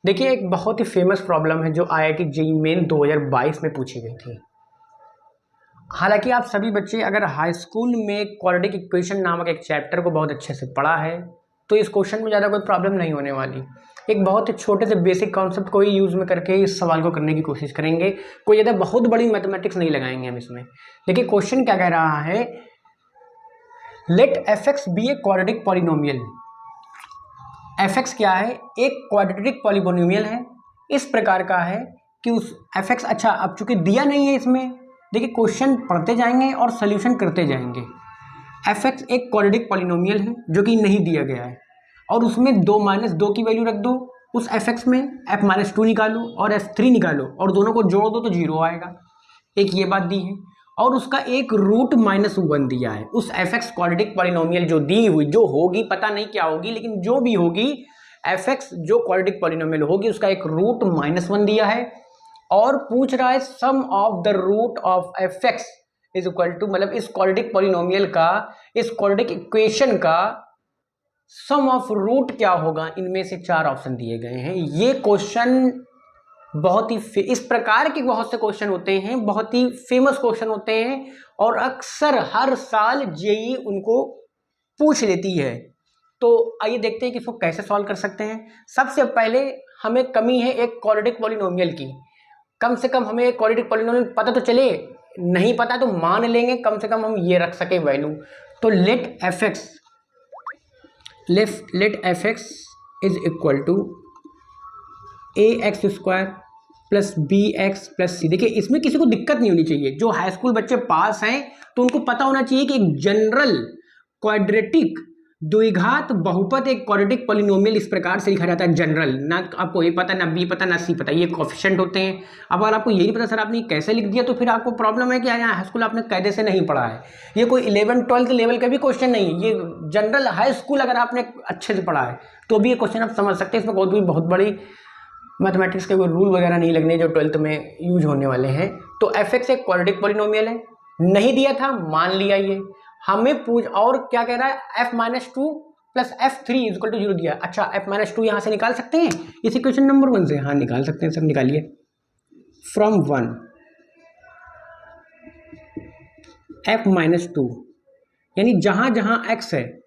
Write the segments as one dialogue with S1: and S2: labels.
S1: देखिए, एक बहुत ही फेमस प्रॉब्लम है जो आईआईटी जेईई मेन 2022 में पूछी गई थी। हालांकि आप सभी बच्चे अगर हाई स्कूल में क्वाड्रेटिक इक्वेशन नामक एक चैप्टर को बहुत अच्छे से पढ़ा है तो इस क्वेश्चन में ज़्यादा कोई प्रॉब्लम नहीं होने वाली। एक बहुत ही छोटे से बेसिक कॉन्सेप्ट को ही यूज़ में करके इस सवाल को करने की कोशिश करेंगे। कोई ज़्यादा बहुत बड़ी मैथमेटिक्स नहीं लगाएंगे हम इसमें। देखिए क्वेश्चन क्या कह रहा है, let f x be a quadratic polynomial. F x क्या है, एक क्वाड्रेटिक पॉलिनोमियल है, इस प्रकार का है कि उस एफ एक्स, अच्छा अब चूंकि दिया नहीं है इसमें, देखिए क्वेश्चन पढ़ते जाएंगे और सोल्यूशन करते जाएंगे। एफ एक्स एक क्वाड्रेटिक पॉलिनोमियल है जो कि नहीं दिया गया है और उसमें 2 - 2 की वैल्यू रख दो, उस एफ एक्स में f-2 निकालो और f3 निकालो और दोनों को जोड़ दो तो 0 आएगा। एक ये बात दी है और उसका एक रूट -1 दिया है। उस एफ एक्स क्वाड्रेटिक पॉलिनोमियल जो दी हुई, जो होगी पता नहीं क्या होगी, लेकिन जो भी होगी एफ एक्स जो क्वाड्रेटिक पॉलिनोमियल होगी उसका एक रूट -1 दिया है और पूछ रहा है sum of the root of f x is equal to, मतलब इस क्वाड्रेटिक पॉलिनोमियल का, इस क्वाड्रेटिक इक्वेशन का सम ऑफ रूट क्या होगा। इनमें से 4 ऑप्शन दिए गए हैं। ये क्वेश्चन बहुत ही इस प्रकार के बहुत से क्वेश्चन होते हैं, बहुत ही फेमस क्वेश्चन होते हैं और अक्सर हर साल जेईई उनको पूछ लेती है। तो आइए देखते हैं कि इसको कैसे सॉल्व कर सकते हैं। सबसे पहले हमें कमी है एक क्वाड्रेटिक पॉलिनोमियल की। कम से कम हमें एक क्वाड्रेटिक पॉलिनोमियल पता तो चले, नहीं पता तो मान लेंगे, कम से कम हम ये रख सके वैल्यू। तो let f x is equal to ax² plus bx+c। देखिए इसमें किसी को दिक्कत नहीं होनी चाहिए। जो हाई स्कूल बच्चे पास हैं तो उनको पता होना चाहिए कि एक जनरल क्वाड्रेटिक द्विघात बहुपद एक क्वाड्रेटिक पॉलिनोमियल इस प्रकार से लिखा जाता है। जनरल, ना आपको ये पता, ना बी पता, ना सी पता, ये कोएफिशिएंट होते हैं। अब अगर आपको यही पता सर आपने कैसे लिख दिया तो फिर आपको प्रॉब्लम है कि यहाँ हाई स्कूल आपने कायदे से नहीं पढ़ा है। ये कोई 11-12 लेवल का भी क्वेश्चन नहीं है, ये जनरल हाई स्कूल अगर आपने अच्छे से पढ़ा है तो भी ये क्वेश्चन आप समझ सकते हैं। इसमें कोई भी बहुत बड़ी मैथमेटिक्स के कोई रूल वगैरह नहीं लगने जो 12th में यूज होने वाले हैं। तो एफ एक्स एक क्वाड्रेटिक पॉलिनोमियल है, नहीं दिया था, मान लिया। ये हमें पूछ और क्या कह रहा है, f-2 plus f3 equal to 0 दिया। अच्छा f-2 यहाँ से निकाल सकते हैं इस इक्वेशन नंबर 1 से? हाँ निकाल सकते हैं सर, निकालिए। फ्रॉम 1 f-2 यानी जहाँ जहाँ x है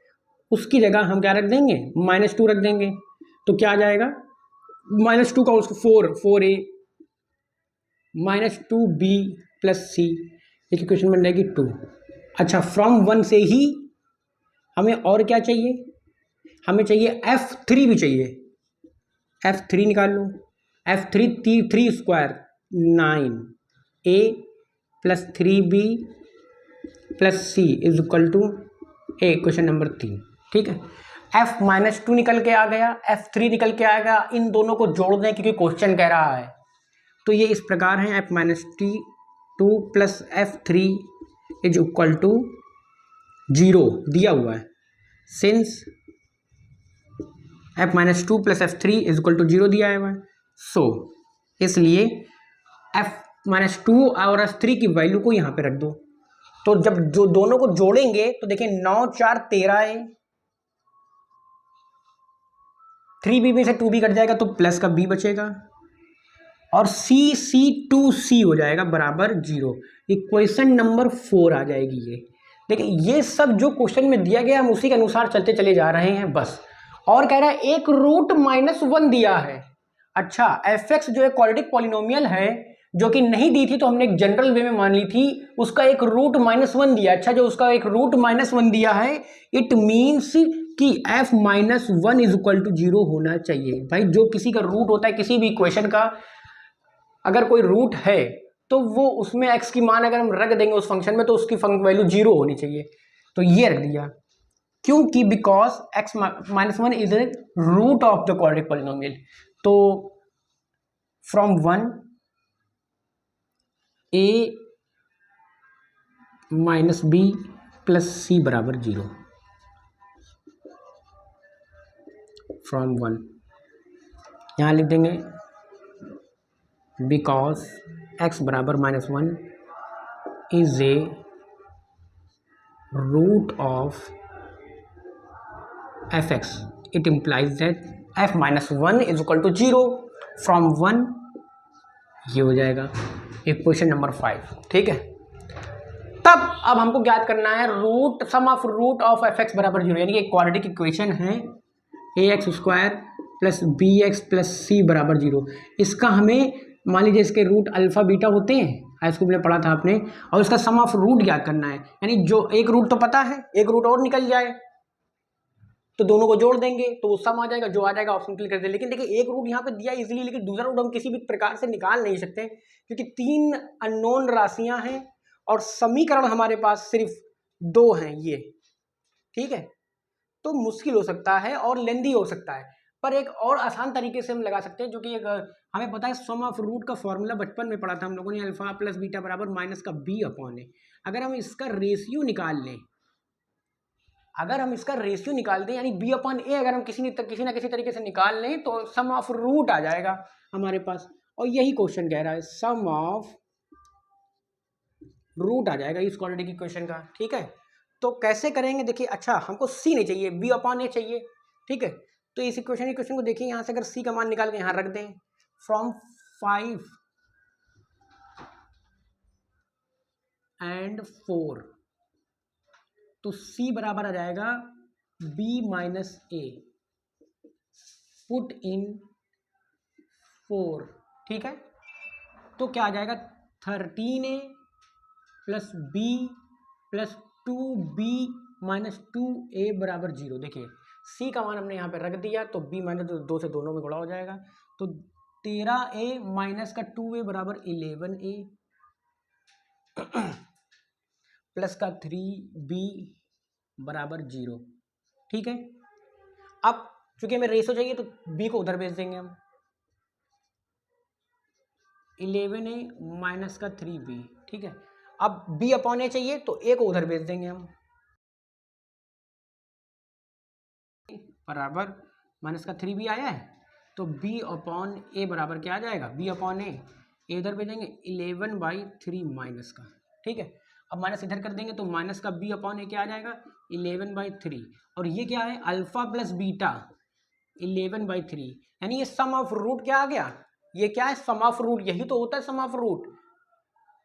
S1: उसकी जगह हम क्या रख देंगे, -2 रख देंगे। तो क्या आ जाएगा, -2 का उसको 4a -2b प्लस c, एक इक्वेशन बन जाएगी 2। अच्छा फ्रॉम 1 से ही हमें और क्या चाहिए, हमें चाहिए f3 भी चाहिए। f3 निकाल लो, f3 3 square 9a plus 3b plus c is equal to a, question number 3। ठीक है, f-2 निकल के आ गया, f3 निकल के आएगा, इन दोनों को जोड़ दें क्योंकि क्वेश्चन कह रहा है। तो ये इस प्रकार है, f-2 plus f3 is equal to 0 दिया हुआ है। Since f-2 plus f3 is equal to 0 दिया हुआ है, सो इसलिए f-2 और f3 की वैल्यू को यहाँ पे रख दो। तो जब जो दोनों को जोड़ेंगे तो देखिए 9 4 13 है, 3b में से 2b कट जाएगा तो प्लस का b बचेगा और c2c हो जाएगा बराबर 0। इक्वेशन नंबर 4 आ जाएगी ये। देखिए ये सब जो क्वेश्चन में दिया गया हम उसी के अनुसार चलते चले जा रहे हैं बस। और कह रहा है एक रूट -1 दिया है। अच्छा एफ एक्स जो एक क्वाड्रेटिक पॉलिनोमियल है जो कि नहीं दी थी तो हमने एक जनरल वे में मान ली थी, उसका एक रूट -1 दिया। अच्छा जो उसका एक रूट -1 दिया है, इट मीन्स कि f-1 इज इक्वल टू 0 होना चाहिए। भाई जो किसी का रूट होता है, किसी भी इक्वेशन का अगर कोई रूट है तो वो उसमें x की मान अगर हम रख देंगे उस फंक्शन में तो उसकी वैल्यू 0 होनी चाहिए। तो ये रख दिया क्योंकि because x-1 is a root of the quadratic polynomial. तो from 1 a - b plus c बराबर 0। फ्रॉम 1 यहाँ लिख देंगे बिकॉज x बराबर -1 is a root of f x, it implies that f-1 is equal to 0। From 1 ये हो जाएगा equation number 5, ठीक है। तब अब हमको ज्ञात करना है root sum of root of f x बराबर 0, यानी कि एक क्वाड्रेटिक इक्वेशन है ax² plus bx plus c बराबर 0। इसका हमें मान लीजिए इसके रूट अल्फा बीटा होते हैं, हाई स्कूल में पढ़ा था आपने, और इसका सम ऑफ रूट ज्ञात करना है, यानी जो एक रूट तो पता है, एक रूट और निकल जाए तो दोनों को जोड़ देंगे तो वो सम आ जाएगा, जो आ जाएगा ऑप्शन क्लिक कर देंगे। लेकिन देखिए एक रूट यहाँ पे दिया इजीली, लेकिन दूसरा रूट हम किसी भी प्रकार से निकाल नहीं सकते क्योंकि 3 अननोन राशियां हैं और समीकरण हमारे पास सिर्फ 2 हैं ये, ठीक है। तो मुश्किल हो सकता है और लेंदी हो सकता है, पर एक और आसान तरीके से हम लगा सकते हैं, जो कि एक हमें पता है सम ऑफ रूट का फॉर्मूला बचपन में पढ़ा था हम लोगों ने, अल्फा प्लस बीटा बराबर माइनस का b अपॉन ए। अगर हम इसका रेशियो निकाल लें, अगर हम इसका रेशियो निकाल दें यानी b अपॉन ए, अगर हम किसी ना किसी तरीके से निकाल लें तो सम ऑफ रूट आ जाएगा हमारे पास। और यही क्वेश्चन कह रहा है, सम ऑफ रूट आ जाएगा इस क्वाड्रेटिक इक्वेशन का, ठीक है। तो कैसे करेंगे देखिए, अच्छा हमको c नहीं चाहिए, b अपॉन ए चाहिए, ठीक है। तो इस इक्वेशन को देखिए, यहाँ से अगर c का मान निकाल के यहाँ रख दें, फ्रॉम 5 and 4, तो c बराबर आ जाएगा b minus A, put in 4, ठीक है। तो क्या आ जाएगा 13a plus b plus 2b minus 2a बराबर 0। देखिए c का मान हमने यहाँ पे रख दिया तो b माइनस 2 से दोनों में गुणा हो जाएगा, तो 13a माइनस का 2a बराबर 11a प्लस का 3b बराबर 0, ठीक है। अब चूंकि हमें रेशो चाहिए तो b को उधर भेज देंगे हम, 11a माइनस का 3b, ठीक है। अब b अपॉन ए चाहिए तो a को उधर भेज देंगे हम, बराबर माइनस का 3b आया है तो b अपॉन ए बराबर क्या आ जाएगा, b अपॉन ए इधर भेजेंगे 11/3 माइनस का, ठीक है। अब माइनस इधर कर देंगे तो माइनस का b अपॉन ए क्या आ जाएगा 11/3, और ये क्या है अल्फा प्लस बीटा 11/3, यानी ये सम ऑफ रूट क्या आ गया, ये क्या है सम ऑफ रूट, यही तो होता है सम ऑफ रूट।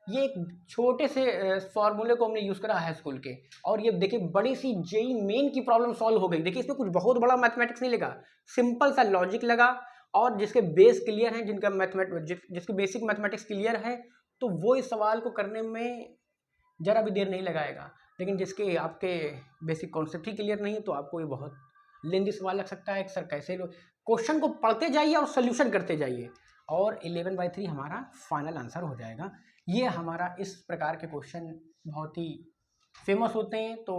S1: ये एक छोटे से फॉर्मूले को हमने यूज करा है स्कूल के, और ये देखिए बड़ी सी जेई मेन की प्रॉब्लम सॉल्व हो गई। देखिए इसमें कुछ बहुत बड़ा मैथमेटिक्स नहीं लगा, सिंपल सा लॉजिक लगा, और जिसके बेस क्लियर हैं, जिनका जिसके बेसिक मैथमेटिक्स क्लियर है, तो वो इस सवाल को करने में जरा भी देर नहीं लगाएगा। लेकिन जिसके आपके बेसिक कॉन्सेप्ट ही क्लियर नहीं है तो आपको ये बहुत लेंदी सवाल लग सकता है। सर कैसे क्वेश्चन को पढ़ते जाइए और सोल्यूशन करते जाइए, और 11/3 हमारा फाइनल आंसर हो जाएगा। ये हमारा इस प्रकार के क्वेश्चन बहुत ही फेमस होते हैं। तो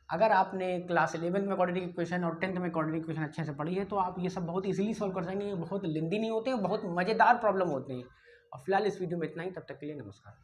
S1: अगर आपने क्लास 11 में क्वाड्रेटिक इक्वेशन और 10th में क्वाड्रेटिक इक्वेशन अच्छे से पढ़ी है तो आप ये सब बहुत इजीली सॉल्व कर सकेंगे। बहुत लेंदी नहीं होते हैं, बहुत मज़ेदार प्रॉब्लम होते हैं। और फिलहाल इस वीडियो में इतना ही, तब तक के लिए नमस्कार।